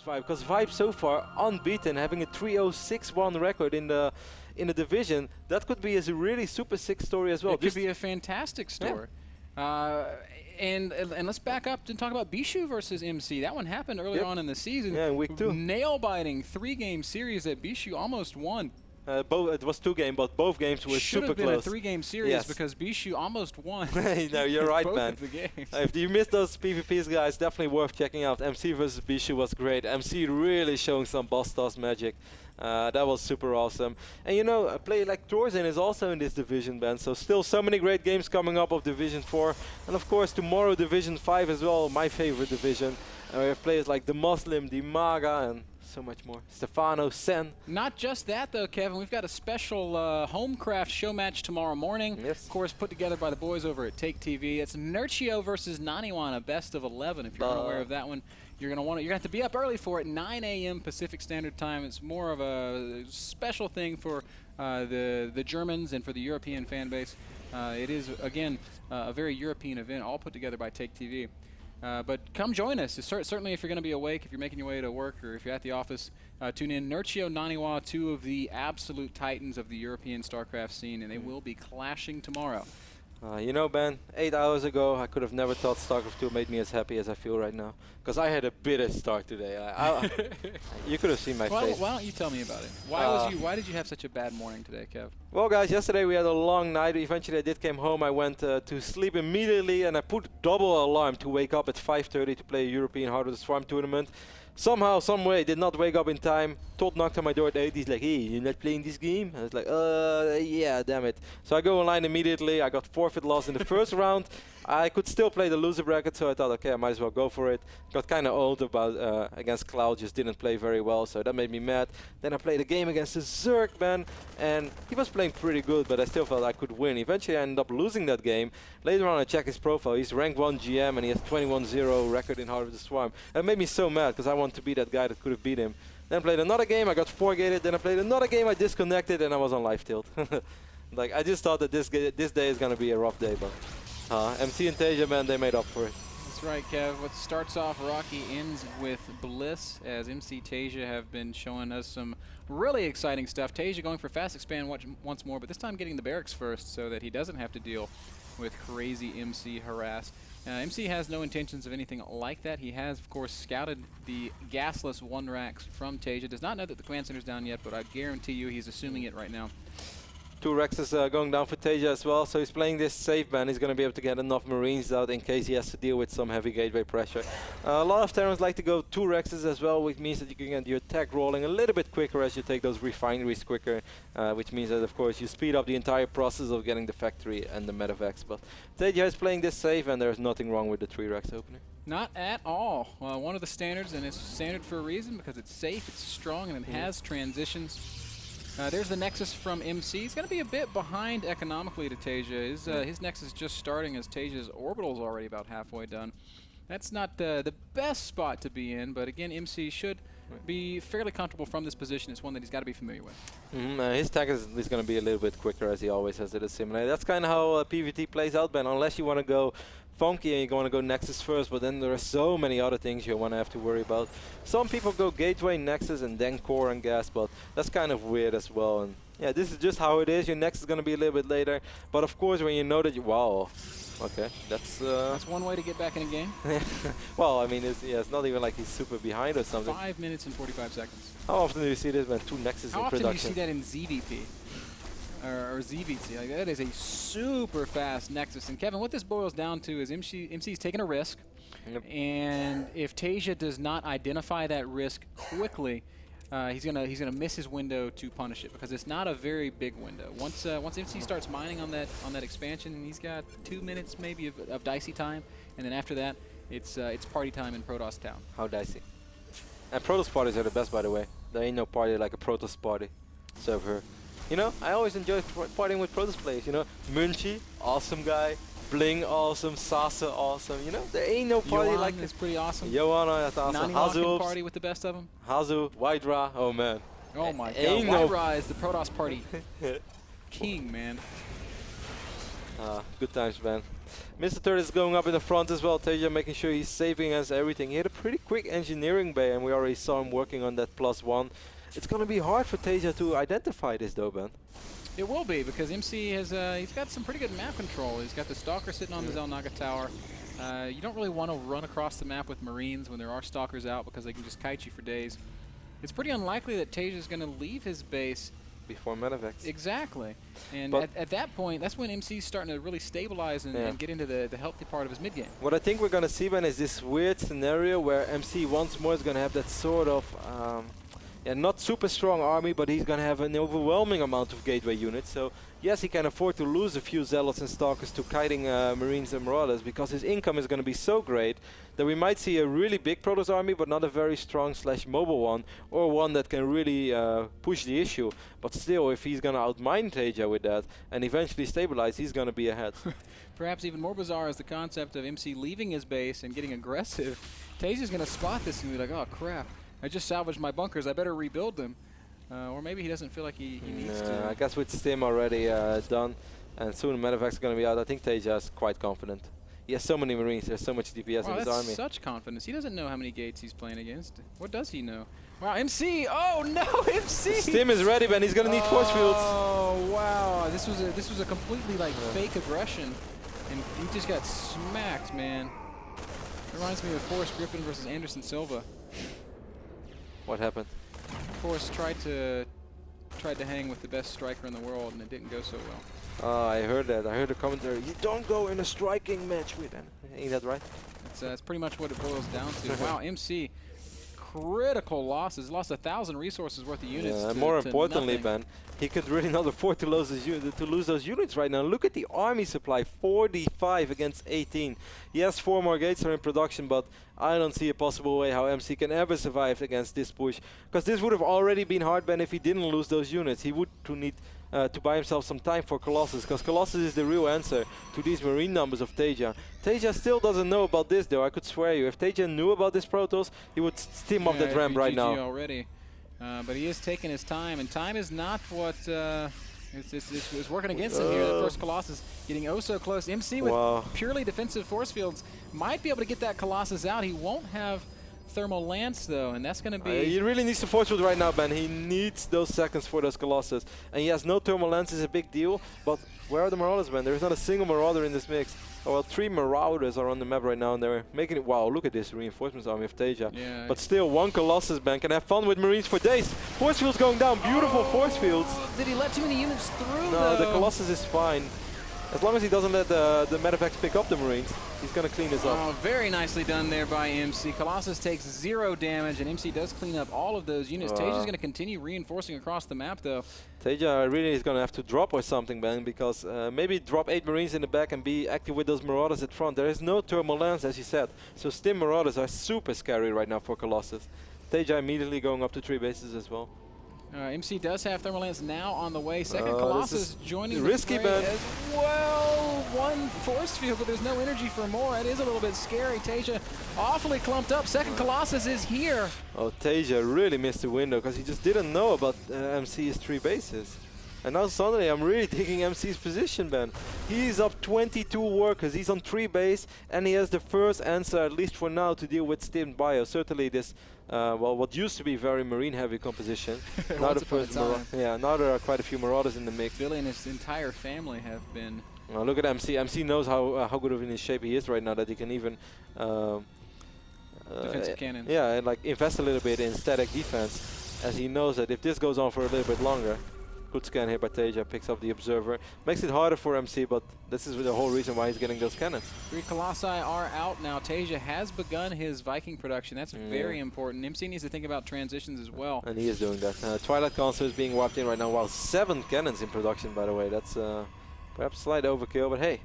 Vibe, because Vibe so far unbeaten, having a 3-0-6-1 record in the division. That could be a really super sick story as well. It could be a fantastic story. Yeah. And let's back up and talk about Bishu versus MC. That one happened early on in the season. Yeah, in week 2. Nail-biting 3-game series that Bishu almost won. It was 2 games, but both games were super close. Should have been a 3-game series because Bishu almost won. No, you're right, both man. Of the games. If you missed those PvPs, guys, definitely worth checking out. MC versus Bishu was great. MC really showing some boss toss magic. That was super awesome. And you know, a player like Torzen is also in this division, Ben. So still so many great games coming up of Division 4. And of course, tomorrow Division 5 as well, my favorite division. And we have players like the Muslim, the Maga, and so much more. Stefano, Sen. Not just that though, Kevin. We've got a special Homecraft show match tomorrow morning. Yes. Of course, put together by the boys over at Take TV. It's Nerchio versus Naniwan, a best of 11. If you're unaware of that one, you're gonna have to be up early for it. 9 a.m. Pacific Standard Time. It's more of a special thing for the Germans and for the European fan base. It is again a very European event, all put together by Take TV. But come join us. Certainly if you're going to be awake, if you're making your way to work, or if you're at the office, tune in. Nerchio, Naniwa, 2 of the absolute titans of the European StarCraft scene, and they will be clashing tomorrow. You know, Ben, 8 hours ago, I could have never thought StarCraft 2 made me as happy as I feel right now. Because I had a bitter start today. You could have seen my face. Why don't you tell me about it? Why did you have such a bad morning today, Kev? Well, guys, yesterday we had a long night. Eventually, I did came home. I went to sleep immediately, and I put double alarm to wake up at 5:30 to play a European Heart of the Swarm tournament. Somehow, some way, did not wake up in time. Todd knocked on my door at 8. He's like, hey, you're not playing this game? I was like, yeah, damn it. So I go online immediately. I got forfeit loss in the first round. I could still play the loser bracket, so I thought, okay, I might as well go for it. Got kind of old about against Cloud, just didn't play very well, so that made me mad. Then I played a game against the Zerg, man, and he was playing pretty good, but I still felt I could win. Eventually, I ended up losing that game. Later on, I checked his profile. He's ranked 1 GM, and he has 21-0 record in Heart of the Swarm. That made me so mad, because I wanted to be that guy that could have beat him. Then I played another game, I got 4-gated. Then I played another game, I disconnected, and I was on live tilt. Like, I just thought that this day is going to be a rough day, but MC and Taeja, man, they made up for it. That's right, Kev. What starts off rocky ends with bliss, as MC Taeja have been showing us some really exciting stuff. Taeja going for fast expand once more, but this time getting the barracks first so that he doesn't have to deal with crazy MC harass. MC has no intentions of anything like that. He has, of course, scouted the gasless 1 racks from Taeja. Does not know that the command center's down yet, but I guarantee you he's assuming it right now. 2 Rexes going down for Taeja as well, so he's playing this safe ban. He's going to be able to get enough Marines out in case he has to deal with some heavy gateway pressure. A lot of Terrans like to go 2 Rexes as well, which means that you can get your attack rolling a little bit quicker as you take those refineries quicker, which means that, of course, you speed up the entire process of getting the factory and the medevacs. But Taeja is playing this safe, and there's nothing wrong with the 3 Rex opener. Not at all. One of the standards, and it's standard for a reason, because it's safe, it's strong, and it has transitions. There's the Nexus from MC. He's going to be a bit behind economically to Taeja. His Nexus just starting as Taeja's orbital's already about halfway done. That's not the best spot to be in, but again, MC should be fairly comfortable from this position. It's one that he's got to be familiar with. His tag is going to be a little bit quicker, as he always has at a simulator. That's kind of how PvT plays out, Ben, unless you want to go funky and you want to go Nexus first, but then there are so many other things you want to have to worry about. Some people go Gateway, Nexus, and then Core and Gas, but that's kind of weird as well. And yeah, this is just how it is. Your Nexus is going to be a little bit later, but of course when you know that you... Wow. Okay, that's one way to get back in a game. Well, I mean, it's not even like he's super behind or something. 5 minutes and 45 seconds. How often do you see this when 2 Nexus in production? How often do you see that in ZVP? Or ZVT? Like, that is a super fast Nexus. And Kevin, what this boils down to is MC's taking a risk. Yep. And if Taeja does not identify that risk quickly, he's gonna miss his window to punish it, because it's not a very big window. Once MC starts mining on that expansion, he's got 2 minutes maybe of dicey time, and then after that, it's party time in Protoss Town. How dicey? And Protoss parties are the best, by the way. There ain't no party like a Protoss party. Server. You know, I always enjoy partying with Protoss players. You know, Munchie, awesome guy. Bling, awesome. Sasa, awesome. You know, there ain't no party Yoan like this. Is pretty awesome. Joanna, that's awesome. Hazu party with the best of them. Hazu, Wydra, oh man. Oh my God, Wydra is the Protoss party king, man. Good times, man. Mr. Turret is going up in the front as well. Taeja making sure he's saving against everything. He had a pretty quick engineering bay, and we already saw him working on that +1. It's going to be hard for Taeja to identify this though, Ben. It will be, because MC has he's got some pretty good map control. He's got the Stalker sitting on the Zelnaga tower. You don't really want to run across the map with Marines when there are Stalkers out, because they can just kite you for days. It's pretty unlikely that Taeja is going to leave his base before Medevacs. Exactly. And at that point, that's when MC's starting to really stabilize and get into the healthy part of his mid-game. What I think we're going to see, Ben, is this weird scenario where MC once more is going to have that sort of not super strong army, but he's going to have an overwhelming amount of gateway units. So yes, he can afford to lose a few Zealots and Stalkers to kiting Marines and Marauders, because his income is going to be so great that we might see a really big Protoss army, but not a very strong / mobile one, or one that can really push the issue. But still, if he's going to outmine Taeja with that and eventually stabilize, he's going to be ahead. Perhaps even more bizarre is the concept of MC leaving his base and getting aggressive. Taeja's going to spot this and be like, oh crap, I just salvaged my bunkers, I better rebuild them. Or maybe he doesn't feel like he needs to. I guess with Stim already done, and soon Medevac's going to be out, I think Taeja is quite confident. He has so many Marines, there's so much DPS in his army. Such confidence. He doesn't know how many gates he's playing against. What does he know? Wow, MC! Oh no, MC! Stim is ready, Ben. He's going to need force fields. Oh wow, this was a completely fake aggression, and he just got smacked, man. It reminds me of Forrest Griffin versus Anderson Silva. What happened? Forrest tried to hang with the best striker in the world, and it didn't go so well. Oh, I heard that. I heard the commentary. You don't go in a striking match with them. Ain't that right? That's pretty much what it boils down to. Wow, MC, critical losses. Lost 1,000 resources worth of units. And more importantly, Ben, he could really not afford to lose those units right now. Look at the army supply, 45 against 18. Yes, 4 more gates are in production, but I don't see a possible way how MC can ever survive against this push. Because this would have already been hard, Ben, if he didn't lose those units. He would need to buy himself some time for Colossus, because Colossus is the real answer to these Marine numbers of Taeja. Taeja still doesn't know about this, though. I could swear you, if Taeja knew about this Protoss, he would steam up that ramp right now. Already. But he is taking his time, and time is not what it's working against him here. The first Colossus getting oh so close. MC with purely defensive force fields might be able to get that Colossus out. He won't have thermal lance though, and that's going to be... he really needs the force field right now, Ben. He needs those seconds for those Colossus. And yes, no thermal lance is a big deal, but where are the Marauders, Ben? There's not a single Marauder in this mix. Oh, well, 3 Marauders are on the map right now, and they're making it... Wow, look at this reinforcements army of Taeja. Yeah. But still, 1 Colossus, Ben, can have fun with Marines for days. Force fields going down, beautiful force fields. Did he let too many units through, No, the Colossus is fine. As long as he doesn't let the Medevacs pick up the Marines, he's going to clean this up. Oh, very nicely done there by MC. Colossus takes 0 damage, and MC does clean up all of those units. Taeja's going to continue reinforcing across the map, though. Taeja really is going to have to drop or something, Ben, because maybe drop 8 Marines in the back and be active with those Marauders at front. There is no thermal lance, as you said. So Stim Marauders are super scary right now for Colossus. Taeja immediately going up to 3 bases as well. MC does have thermal lance now on the way. Second Colossus joining the risky, fray Ben. as well. 1 force field, but there's no energy for more. It is a little bit scary. Taeja awfully clumped up. Second Colossus is here. Oh, Taeja really missed the window because he just didn't know about MC's 3 bases. And now suddenly I'm really taking MC's position, Ben. He's up 22 workers, he's on 3 base, and he has the first answer, at least for now, to deal with Stim Bio. Certainly this, well, what used to be very Marine-heavy composition. Now the first now there are quite a few Marauders in the mix. Billy and his entire family have been... Look at MC. MC knows how good of in his shape he is right now, that he can even... defensive cannons. Yeah, and like invest a little bit in static defense, as he knows that if this goes on for a little bit longer, good scan here by Taeja, picks up the Observer. Makes it harder for MC, but this is the whole reason why he's getting those cannons. 3 Colossi are out now. Taeja has begun his Viking production. That's very important. MC needs to think about transitions as well. And he is doing that. Twilight Concert is being wiped in right now. Wow, 7 cannons in production, by the way. That's perhaps slight overkill, but hey.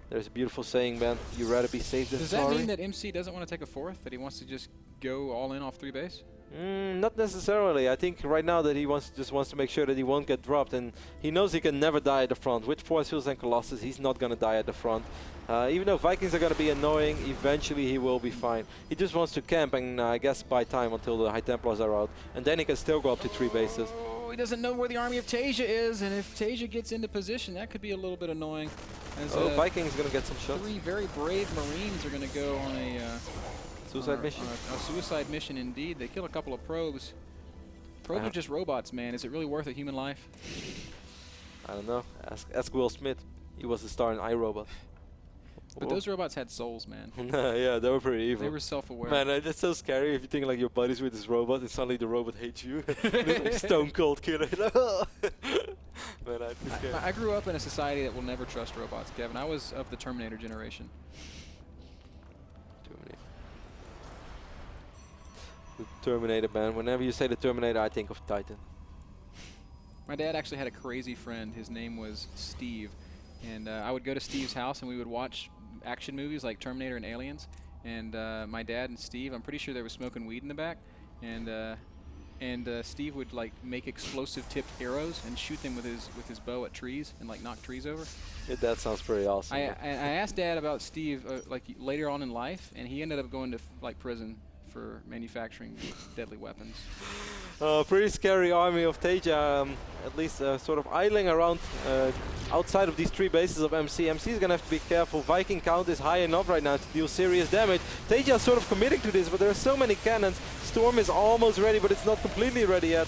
There's a beautiful saying, Ben. You'd rather be safe than sorry. Does that mean that MC doesn't want to take a 4th? That he wants to just go all in off 3 base? Not necessarily. I think right now that he just wants to make sure that he won't get dropped, and he knows he can never die at the front. With Force Fields and Colossus, he's not going to die at the front. Even though Vikings are going to be annoying, eventually he will be fine. He just wants to camp and I guess buy time until the High Templars are out, and then he can still go up to 3 bases. Oh, he doesn't know where the army of Taeja is, and if Taeja gets into position, that could be a little bit annoying. As, Viking's going to get some shots. 3 very brave Marines are going to go on a suicide mission. A suicide mission indeed. They kill a couple of probes. Probes are just robots, man. Is it really worth a human life? I don't know. Ask Will Smith. He was the star in iRobot. But those robots had souls, man. Yeah, they were pretty evil. They were self-aware. Man, that's so scary if you think like your buddies with this robot and suddenly the robot hates you. Like stone cold killer. Man, I'd be scared. I grew up in a society that will never trust robots, Kevin. I was of the Terminator generation. The Terminator, man. Whenever you say the Terminator, I think of Titan. My dad actually had a crazy friend. His name was Steve. And I would go to Steve's house and we would watch action movies like Terminator and Aliens. And my dad and Steve, I'm pretty sure they were smoking weed in the back. And Steve would like make explosive tipped arrows and shoot them with his bow at trees and like knock trees over. Yeah, that sounds pretty awesome. I asked Dad about Steve like later on in life, and he ended up going to like prison for manufacturing deadly weapons. Pretty scary army of Taeja, at least sort of idling around outside of these 3 bases of MC. MC is going to have to be careful. Viking count is high enough right now to deal serious damage. Taeja is sort of committing to this, but there are so many cannons. Storm is almost ready, but it's not completely ready yet.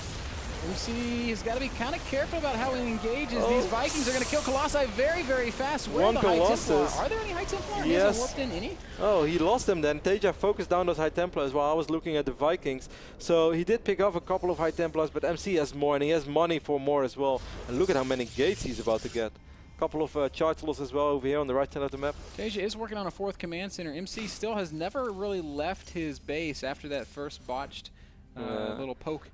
MC, he's got to be kind of careful about how he engages. These Vikings are going to kill Colossi very, very fast. Where are the High Templar? Are there any High Templar? Yes. He hasn't warped in any? Oh, he lost them then. Taeja focused down those High Templars while I was looking at the Vikings. So he did pick off a couple of High Templars, but MC has more, and he has money for more as well. And look at how many gates he's about to get. A couple of charge slots as well over here on the right side of the map. Taeja is working on a 4th command center. MC still has never really left his base after that first botched little poke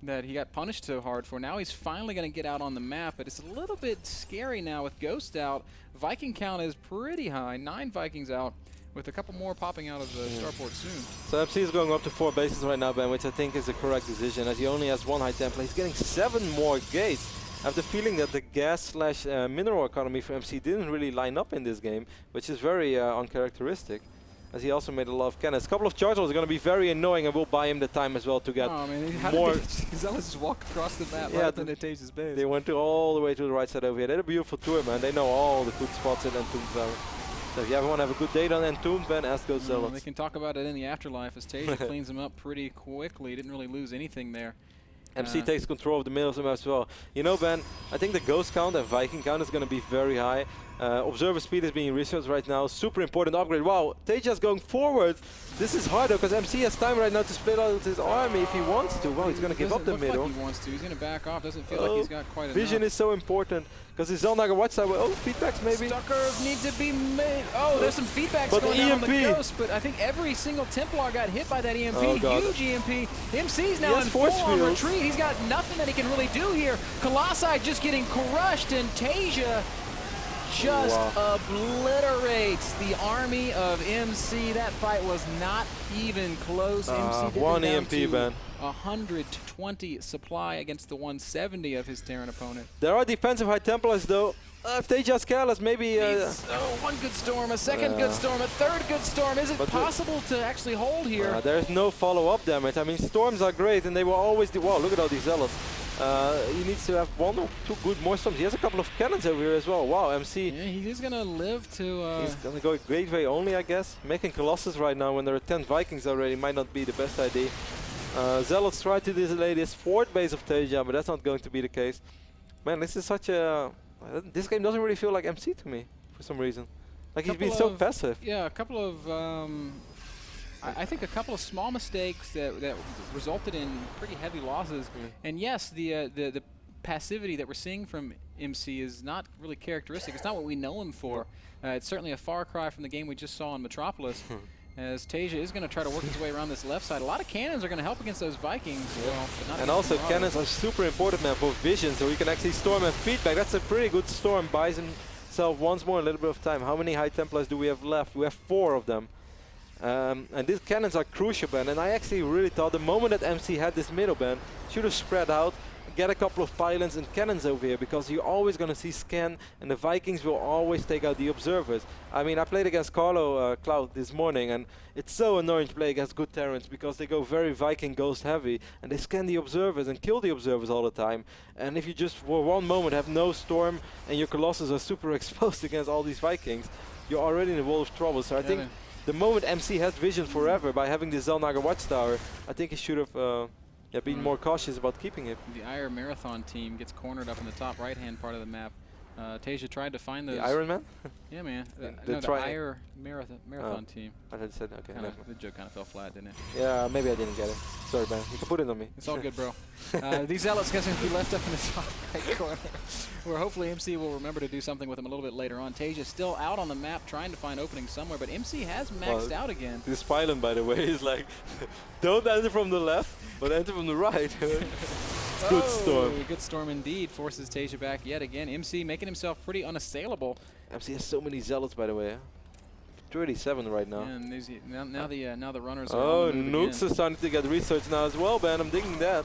that he got punished so hard for. Now he's finally going to get out on the map, but it's a little bit scary now with Ghost out. Viking count is pretty high, 9 Vikings out, with a couple more popping out of the starport soon. So MC is going up to 4 bases right now, Ben, which I think is the correct decision, as he only has 1 High Templar. He's getting 7 more gates. I have the feeling that the gas/mineral economy for MC didn't really line up in this game, which is very uncharacteristic, as he also made a lot of cannons. A couple of charge rolls are going to be very annoying, and will buy him the time as well to get more. Zealots just walk across the map right up into Taeja's base. They went all the way to the right side over here. They had a beautiful tour, man. They know all the good spots in Entombed Valley. So if you ever want to have a good date on Entombed, Ben, ask those Zealots. They can talk about it in the afterlife, as Taeja cleans them up pretty quickly. Didn't really lose anything there. MC takes control of the middle of the map as well. You know, Ben, I think the Ghost count and Viking count is going to be very high. Observer speed is being researched right now. Super important upgrade. Wow, Taeja's going forward. This is hard though, because MC has time right now to split out his army if he wants to. Well, he's going to give up the middle. Like he wants to. He's going to back off. Doesn't feel like he's got quite enough. Vision is so important, because his Zelnaga watch side. Oh, feedbacks maybe. Stuckers need to be made. Oh, there's some feedbacks going on the Ghost, but I think every single Templar got hit by that EMP. Huge EMP. MC's now in full-on retreat. He's got nothing that he can really do here. Colossi just getting crushed, and Taeja just obliterates the army of MC. That fight was not even close. MC did 1 EMP, Ben. 120 supply against the 170 of his Terran opponent. There are defensive High Templars though. If Taeja's careless, maybe... 1 good storm, a 2nd good storm, a 3rd good storm. Is it possible to actually hold here? There's no follow-up damage. I mean, storms are great, and they will always do... Wow, look at all these Zealots. He needs to have 1 or 2 good more storms. He has a couple of cannons over here as well. Wow, MC... Yeah, he's going to live to... He's going to go Gateway only, I guess. Making Colossus right now when there are 10 Vikings already might not be the best idea. Zealots try to delay this 4th base of Taeja, but that's not going to be the case. Man, this is such a... This game doesn't really feel like MC to me, for some reason. Like he's been so passive. Yeah, a couple of... I think a couple of small mistakes that resulted in pretty heavy losses. And yes, the passivity that we're seeing from MC is not really characteristic. It's not what we know him for. It's certainly a far cry from the game we just saw in Metropolis. As Taeja is going to try to work his way around this left side. A lot of cannons are going to help against those Vikings. Well, but not and also cannons are super important, man, for vision, so he can actually storm and feedback. That's a pretty good storm. Buys himself once more a little bit of time. How many High Templars do we have left? We have 4 of them. And these cannons are crucial, Ben. And I actually really thought the moment that MC had this middle, Ben, should have spread out. get a couple of pylons and cannons over here, because you're always going to see scan, and the Vikings will always take out the observers. I mean, I played against Carlo Cloud this morning, and it's so annoying to play against good Terrans, because they go very Viking ghost heavy, and they scan the observers and kill the observers all the time. And if you just for one moment have no storm and your Colossus are super exposed against all these Vikings, you're already in a world of trouble. So I think the moment MC had vision forever by having the Zelnaga Watchtower, I think he should have been more cautious about keeping it. The Ire Marathon team gets cornered up in the top right-hand part of the map. Taeja tried to find those. The Iron Man? Yeah, man. The No, the Ire Marathon team. I thought you said, okay. The joke kind of fell flat, didn't it? Yeah, maybe I didn't get it. Sorry, man. You can put it on me. It's all good, bro. These Zealots guys are going to be left up in the top right corner, where hopefully MC will remember to do something with them a little bit later on. Taeja still out on the map trying to find openings somewhere, but MC has maxed out again. This pylon, by the way, is like, don't enter from the left, but enter from the right. Good storm. Good storm indeed. Forces Taeja back yet again. MC making himself pretty unassailable. MC has so many Zealots, by the way. 37 right now. Yeah, and now the runners are Oh, on the move nukes again. are starting to get research now as well, man. I'm digging that.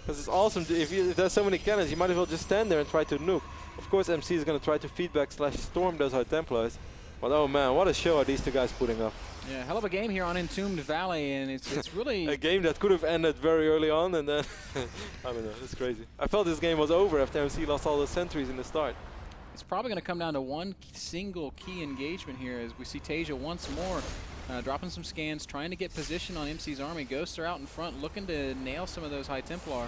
Because it's awesome. If there's so many cannons, you might as well just stand there and try to nuke. Of course, MC is going to try to feedback / storm those High Templars. But oh man, what a show are these two guys putting up. Yeah, hell of a game here on Entombed Valley, and it's really a game that could have ended very early on, and then I don't know, it's crazy. I felt this game was over after MC lost all the sentries in the start. It's probably going to come down to one single key engagement here, as we see Taeja once more dropping some scans, trying to get position on MC's army. Ghosts are out in front, looking to nail some of those High Templar.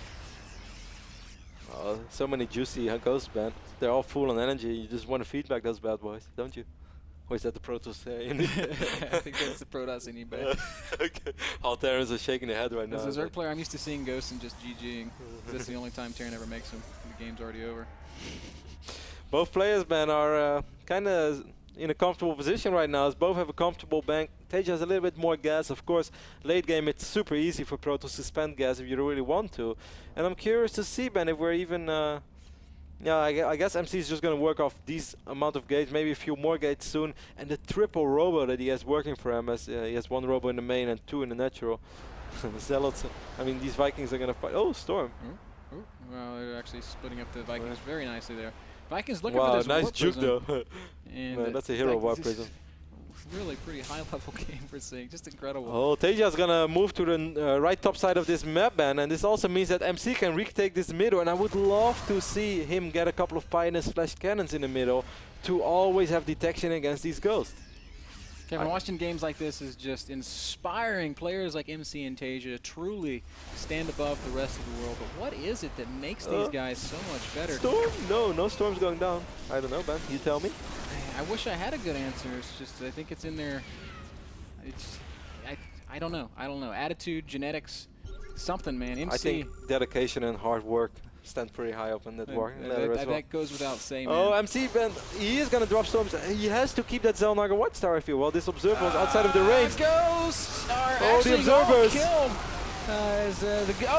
Oh, so many juicy ghosts, man. They're all full on energy. You just want to feedback those bad boys, don't you? Or is that the Protoss in I think that's the Protoss in eBay. Okay. All Terrans are shaking their head right now. As a Zerg player, I'm used to seeing ghosts and just GGing. That's the only time Terran ever makes them. The game's already over. Both players, man, are kind of in a comfortable position right now, as both have a comfortable bank. Taeja has a little bit more gas. Of course, late game, it's super easy for Protoss to spend gas if you really want to. And I'm curious to see, Ben, if we're even... yeah, I guess MC is just going to work off these amount of gates, maybe a few more gates soon. And the triple robo that he has working for him, as he has 1 robo in the main and 2 in the natural. Zealots, I mean, these Vikings are going to fight. Oh, Storm. Well, they're actually splitting up the Vikings very nicely there. Vikings looking for this nice warp juke prism. though. And man, that's a hero warp prism. Really pretty high-level game we're seeing, just incredible. Oh, Taeja is gonna move to the right top side of this map, man, and this also means that MC can retake this middle, and I would love to see him get a couple of pioneers / cannons in the middle to always have detection against these ghosts. Kevin, watching games like this is just inspiring. Players like MC and Taeja truly stand above the rest of the world. But what is it that makes these guys so much better? Storm? No storm's going down. I don't know, Ben. You tell me. I wish I had a good answer. It's just I think it's in there. I don't know. Attitude, genetics, something, man. MC. I think dedication and hard work stand pretty high up in that war. That goes without saying. Oh, man. MC, Ben, he is going to drop storms. He has to keep that Zelnaga Watchtower, I feel. Well, this observer was outside of the range. Ghosts are the observers killed.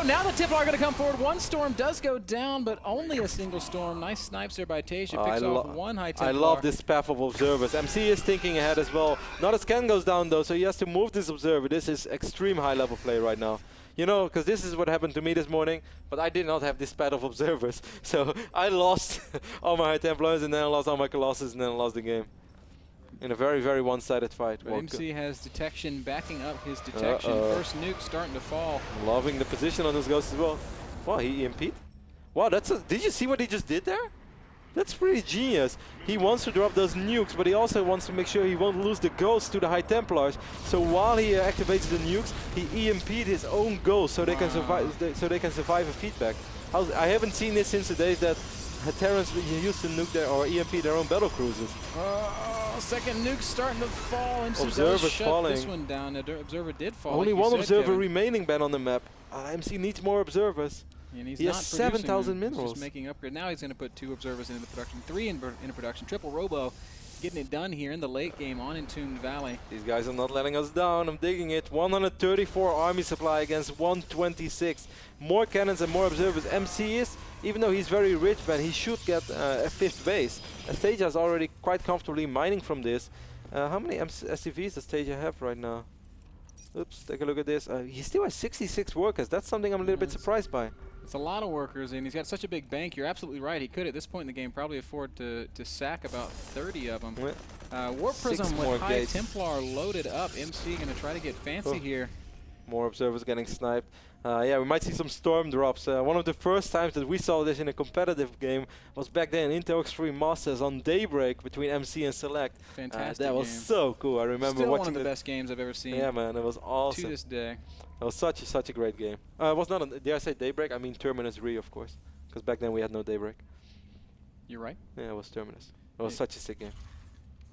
Now the Templar are going to come forward. One storm does go down, but only a single storm. Nice snipes there by Taeja. Picks off one High Templar. I love this path of observers. MC is thinking ahead as well. Not a scan goes down though, so he has to move this observer. This is extreme high-level play right now. You know, because this is what happened to me this morning, but I did not have this pad of observers. So I lost all my High Templars, and then I lost all my Colossus, and then I lost the game. In a very, very one-sided fight. But MC has detection backing up his detection. First nuke starting to fall. Loving the position on those ghosts as well. Wow, he EMP'd. Wow, did you see what he just did there? That's pretty genius. He wants to drop those nukes, but he also wants to make sure he won't lose the ghosts to the High Templars. So while he activates the nukes, he EMP'd his own ghosts so they can survive. So they can survive a feedback. I haven't seen this since the days that Terrans used to nuke or EMP their own battle cruisers. Second nuke starting to fall. MC Observer's shut falling. This one down. Observer did fall. Only like one said, observer Kevin. remaining, Ben, on the map. MC needs more observers. And he has 7,000 minerals. He's just making upgrade. Now he's going to put 2 observers into production, 3 into production. Triple robo, getting it done here in the late game on Entombed Valley. These guys are not letting us down. I'm digging it. 134 army supply against 126. More cannons and more observers. MC is, even though he's very rich, Ben, he should get a 5th base. Taeja is already quite comfortably mining from this. How many SCVs does Taeja have right now? Oops, take a look at this. He still has 66 workers. That's something I'm a little bit surprised by. It's a lot of workers, and he's got such a big bank. You're absolutely right. He could, at this point in the game, probably afford to sack about 30 of them. Warp Prism with High gates. Templar loaded up. MC going to try to get fancy here. More observers getting sniped. Yeah, we might see some storm drops. One of the first times that we saw this in a competitive game was back then in Intel Extreme Masters on Daybreak between MC and Select. Fantastic that was game. so cool. I remember Still watching one of the best games I've ever seen. Yeah, man, it was awesome. To this day. It was such a great game. It was not on, did I say Daybreak? I mean Terminus Re, of course. Because back then we had no Daybreak. You're right. Yeah, it was Terminus. It was such a sick game.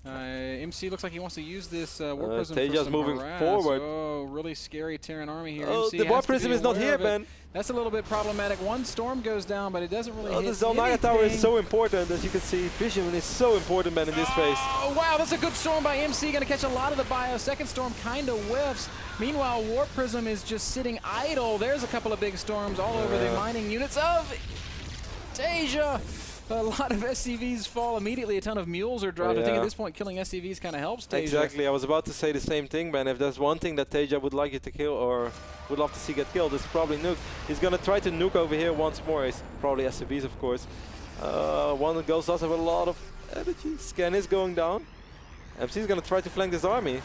MC looks like he wants to use this Warp Prism Taeja's for some moving harass. forward. Oh, really scary Terran army here. Oh, MC the Warp has to Prism be is not aware here, of it. Ben. That's a little bit problematic. One storm goes down, but it doesn't really hit The Zelnaya Tower is anything. so important, as you can see. Vision is so important, man, in this phase. Oh, wow, that's a good storm by MC. Going to catch a lot of the bio. Second storm kind of whiffs. Meanwhile, Warp Prism is just sitting idle. There's a couple of big storms all over the mining units of Taeja. A lot of SCVs fall immediately. A ton of mules are dropped. I think at this point, killing SCVs kind of helps Taeja. Exactly. I was about to say the same thing, man. If there's one thing that Taeja would like you to kill, or would love to see get killed, it's probably nuke. He's going to try to nuke over here once more. It's probably SCVs, of course. One of the Ghosts does have a lot of energy. Scan is going down. MC is going to try to flank this army.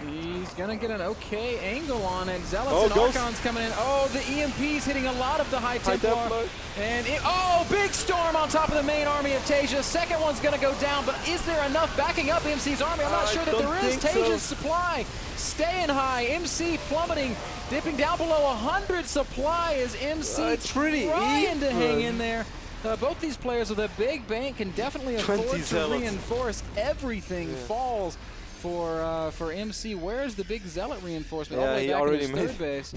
He's going to get an okay angle on it. Zealots and Ghost. Archons coming in. Oh, the EMP's hitting a lot of the High Templar. And big storm on top of the main army of Taeja. Second one's going to go down, but is there enough backing up MC's army? I'm not sure that there is. Taeja's supply staying high. MC plummeting, dipping down below 100 supply as MC trying to hang in there. Both these players with a big bank can definitely afford to reinforce. Everything falls for MC. Where's the big Zealot reinforcement? Yeah, all the way he back already in his third base.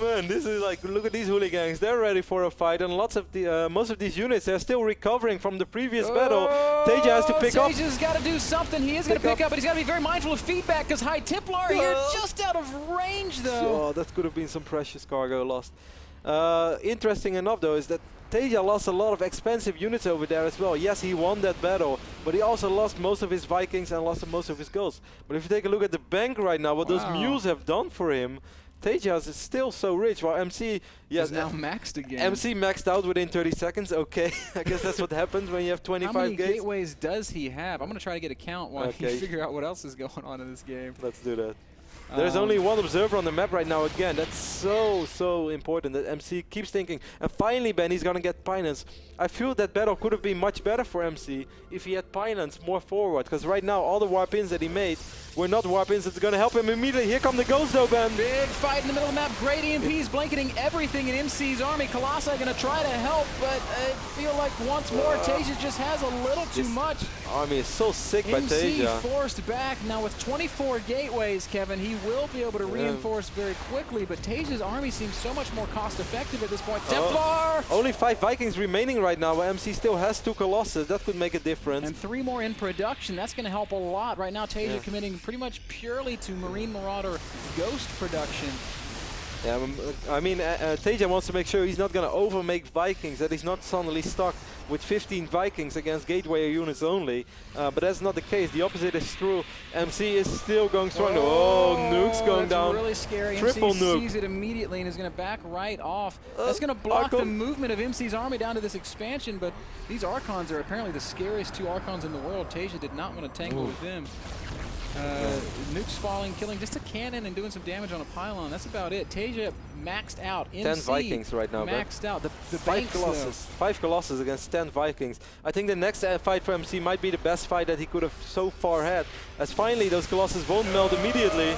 Man, this is like, look at these hooligans. They're ready for a fight, and lots of the most of these units are still recovering from the previous battle. Taeja has to pick up. Taeja's got to do something. He is going to pick up, but he's got to be very mindful of feedback because High Templar here just out of range, though. Oh, that could have been some precious cargo lost. Interesting enough, though, is that Taeja lost a lot of expensive units over there as well. Yes, he won that battle, but he also lost most of his Vikings and lost most of his Ghosts. But if you take a look at the bank right now, what those mules have done for him, Taeja is still so rich, while MC is now maxed again. MC maxed out within 30 seconds. Okay, I guess that's what happens when you have 25 How many gates. Gateways does he have? I'm going to try to get a count while you figure out what else is going on in this game. Let's do that. There's only one observer on the map right now again. That's so important that MC keeps thinking. And finally, Ben, he's going to get Pinance. I feel that battle could have been much better for MC if he had Pinance more forward. Because right now, all the warp-ins that he made were not warp-ins that's going to help him immediately. Here come the Ghosts, though, Ben. Big fight in the middle of the map. Great EMPs blanketing everything in MC's army. Colossi going to try to help, but I feel like once more, Taeja just has a little too much. Army is so sick by Taeja. MC forced back. Now with 24 gateways, Kevin, he will be able to reinforce very quickly, but Taeja's army seems so much more cost-effective at this point. Templar! Only 5 Vikings remaining right now, while MC still has 2 Colossus. That could make a difference. And 3 more in production. That's going to help a lot. Right now, Taeja committing pretty much purely to Marine Marauder Ghost production. Yeah, I mean, Taeja wants to make sure he's not going to overmake Vikings, that he's not suddenly stuck with 15 Vikings against Gateway units only. But that's not the case. The opposite is true. MC is still going strong. Oh, nukes going down. That's really scary. Triple MC nuke. sees it immediately and is going to back right off. That's going to block the movement of MC's army down to this expansion, but these Archons are apparently the scariest 2 Archons in the world. Taeja did not want to tangle with them. Nukes falling, killing just a cannon and doing some damage on a pylon. That's about it. Taeja maxed out. MC 10 Vikings right now, maxed out. The 5 Colossus. 5 Colossus against 10 Vikings. I think the next fight for MC might be the best fight that he could have so far had, as finally those Colossus won't melt immediately.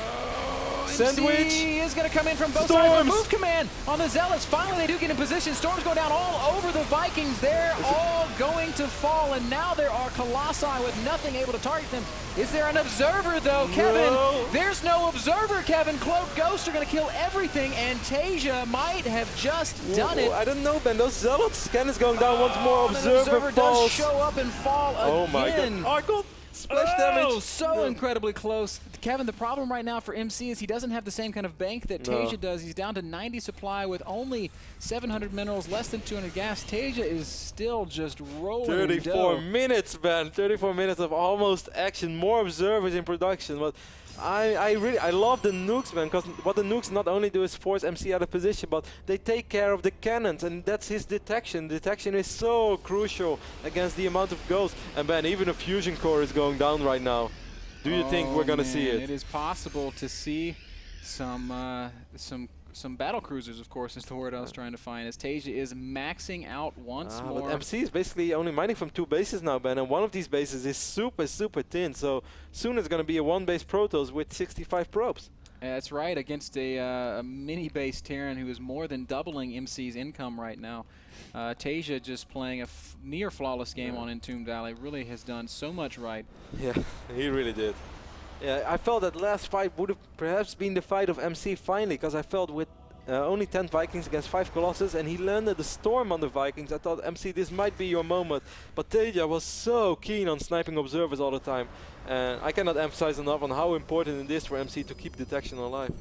Sandwich! MC is going to come in from both sides. Move command on the Zealots. Finally, they do get in position. Storms go down all over the Vikings. They're all going to fall, and now there are Colossi with nothing able to target them. Is there an observer, though, Kevin? There's no observer, Kevin. Cloak Ghosts are going to kill everything, and Taeja might have just done it. I don't know, Ben. Those Zealots. Scan is going down once more. Observer falls. Does show up and fall again. Oh, my God. Archon! Splash damage. So incredibly close. Kevin, the problem right now for MC is he doesn't have the same kind of bank that Taeja does. He's down to 90 supply with only 700 minerals, less than 200 gas. Taeja is still just rolling 34 minutes, man. 34 minutes of almost action. More observers in production. But I love the nukes, man, because what the nukes not only do is force MC out of position, but they take care of the cannons, and that's his detection. Detection is so crucial against the amount of ghosts. And man, even a fusion core is going down right now. Do you think we're gonna see it? It is possible to see some battle cruisers, of course, is the word I was trying to find, as Taeja is maxing out once more. But MC is basically only mining from 2 bases now, Ben, and one of these bases is super, super thin, so soon it's going to be a 1-base Protoss with 65 probes. That's right, against a mini-base Terran who is more than doubling MC's income right now. Taeja just playing a near flawless game on Entombed Valley, really has done so much right. Yeah, he really did. Yeah, I felt that last fight would have perhaps been the fight of MC finally, because I felt with only 10 Vikings against 5 Colossus, and he landed the Storm on the Vikings. I thought, MC, this might be your moment. But Taeja was so keen on sniping observers all the time. And I cannot emphasize enough on how important it is for MC to keep detection alive.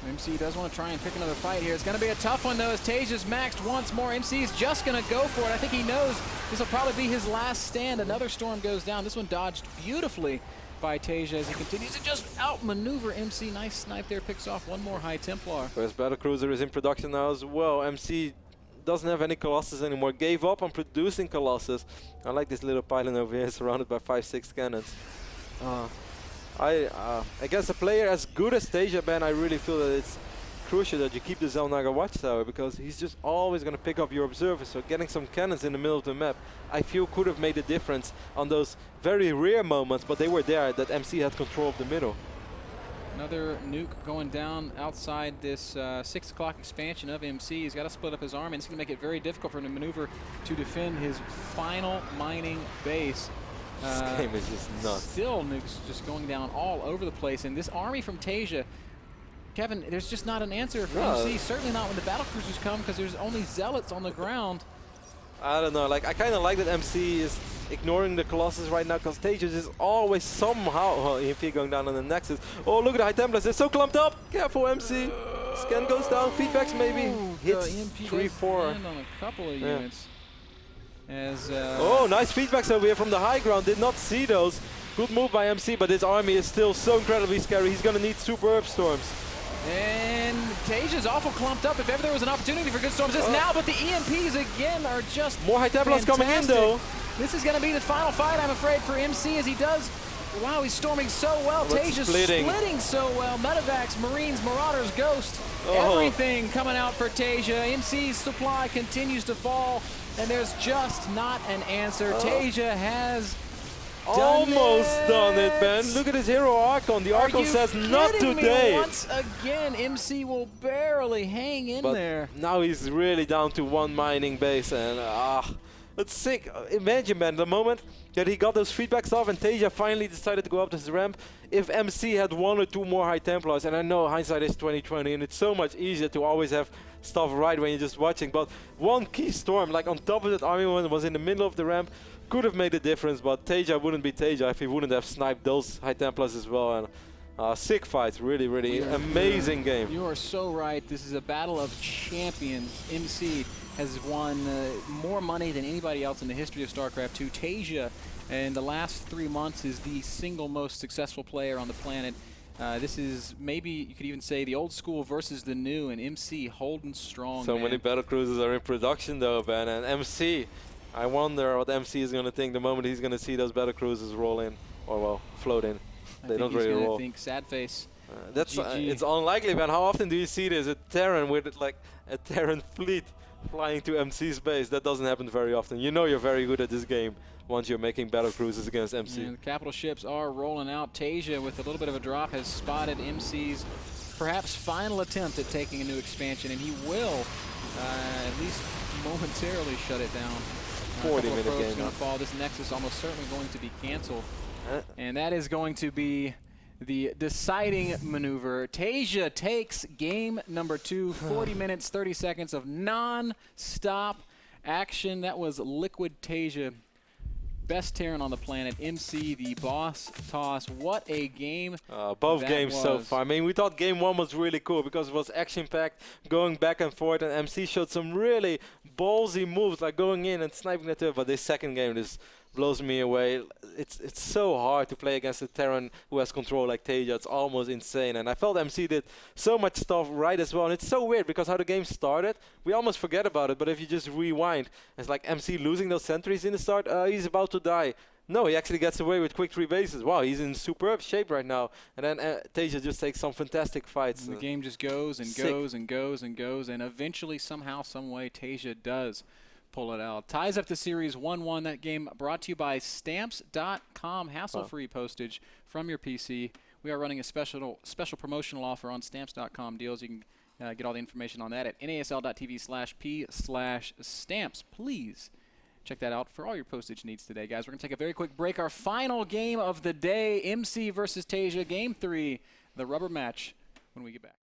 MC does want to try and pick another fight here. It's going to be a tough one, though, as Taeja's maxed once more. MC is just going to go for it. I think he knows this will probably be his last stand. Another Storm goes down. This one dodged beautifully by Taeja as he continues to just outmaneuver MC. Nice snipe there, picks off one more High Templar. First Battlecruiser is in production now as well. MC doesn't have any Colossus anymore, gave up on producing Colossus. I like this little pylon over here, surrounded by 5-6 cannons. Against a player as good as Taeja, Ben, I really feel that it's crucial that you keep the Zelnaga Watchtower, because he's just always going to pick up your observers. So getting some cannons in the middle of the map, I feel could have made a difference on those very rare moments, but they were there, that MC had control of the middle. Another nuke going down outside this 6 o'clock expansion of MC. He's got to split up his army, and it's going to make it very difficult for him to maneuver to defend his final mining base. This game is just nuts. Still nukes just going down all over the place, and this army from Taeja, Kevin, there's just not an answer for MC. Certainly not when the battlecruisers come, because there's only zealots on the ground. I don't know, like I kind of like that MC is ignoring the Colossus right now, because Taeja is always somehow EMP going down on the Nexus. Oh, look at the High Templars, they're so clumped up. Careful, MC. Scan goes down, feedbacks maybe. Hits 3-4. On a couple of units. As, oh, nice feedbacks over here from the high ground. Did not see those. Good move by MC, but his army is still so incredibly scary. He's going to need super herb storms. And Taeja's awful clumped up. If ever there was an opportunity for good storms, it's now, but the EMPs again are just more High Templars coming in, though. This is going to be the final fight, I'm afraid, for MC, as he does. Wow, he's storming so well. Taeja's splitting so well. Medivacs, Marines, Marauders, Ghost, everything coming out for Taeja. MC's supply continues to fall, and there's just not an answer. Taeja has almost done it, Ben. Look at his hero Archon. The Archon says not today. Once again, MC will barely hang in there. Now he's really down to 1 mining base, and it's sick. Imagine, man, the moment that he got those feedbacks off and Taeja finally decided to go up this ramp. If MC had 1 or 2 more High Templars, and I know hindsight is 20/20, and it's so much easier to always have stuff right when you're just watching, but one key storm, like on top of that army one, was in the middle of the ramp, could have made a difference, but Taeja wouldn't be Taeja if he wouldn't have sniped those High Templars as well. And sick fights, really, really amazing game. You are so right. This is a battle of champions. MC has won more money than anybody else in the history of StarCraft 2. Taeja, in the last 3 months, is the single most successful player on the planet. This is maybe, you could even say, the old school versus the new, and MC holding strong. So many battlecruisers are in production, though, Ben, and MC, I wonder what MC is going to think the moment he's going to see those battlecruisers roll in, or well, float in. They don't really roll. I think sad face. That's it's unlikely, man. How often do you see this? A Terran with like a Terran fleet flying to MC's base? That doesn't happen very often. You know you're very good at this game once you're making battlecruisers against MC. And the capital ships are rolling out. Taeja, with a little bit of a drop, has spotted MC's perhaps final attempt at taking a new expansion, and he will at least momentarily shut it down. 40-minute game. Going to fall. This Nexus almost certainly going to be canceled. And that is going to be the deciding maneuver. Taeja takes game number 2, 40 minutes, 30 seconds of non-stop action. That was Liquid Taeja. Best Terran on the planet. MC, the boss toss. What a game. Both games so far. I mean, we thought game 1 was really cool because it was action-packed, going back and forth, and MC showed some really ballsy moves, like going in and sniping that turret. But this second game is blows me away. It's so hard to play against a Terran who has control like Taeja. It's almost insane. And I felt MC did so much stuff right as well. And it's so weird because how the game started, we almost forget about it. But if you just rewind, it's like MC losing those sentries in the start. He's about to die. No, he actually gets away with quick 3 bases. Wow, he's in superb shape right now. And then Taeja just takes some fantastic fights. And the game just goes and goes and goes and goes. And eventually, somehow, some way, Taeja does pull it out. Ties up the series 1-1. That game brought to you by Stamps.com. Hassle-free postage from your PC. We are running a special promotional offer on Stamps.com deals. You can get all the information on that at nasl.tv/p/stamps. Please check that out for all your postage needs today, guys. We're going to take a very quick break. Our final game of the day, MC versus Taeja, Game 3, the rubber match, when we get back.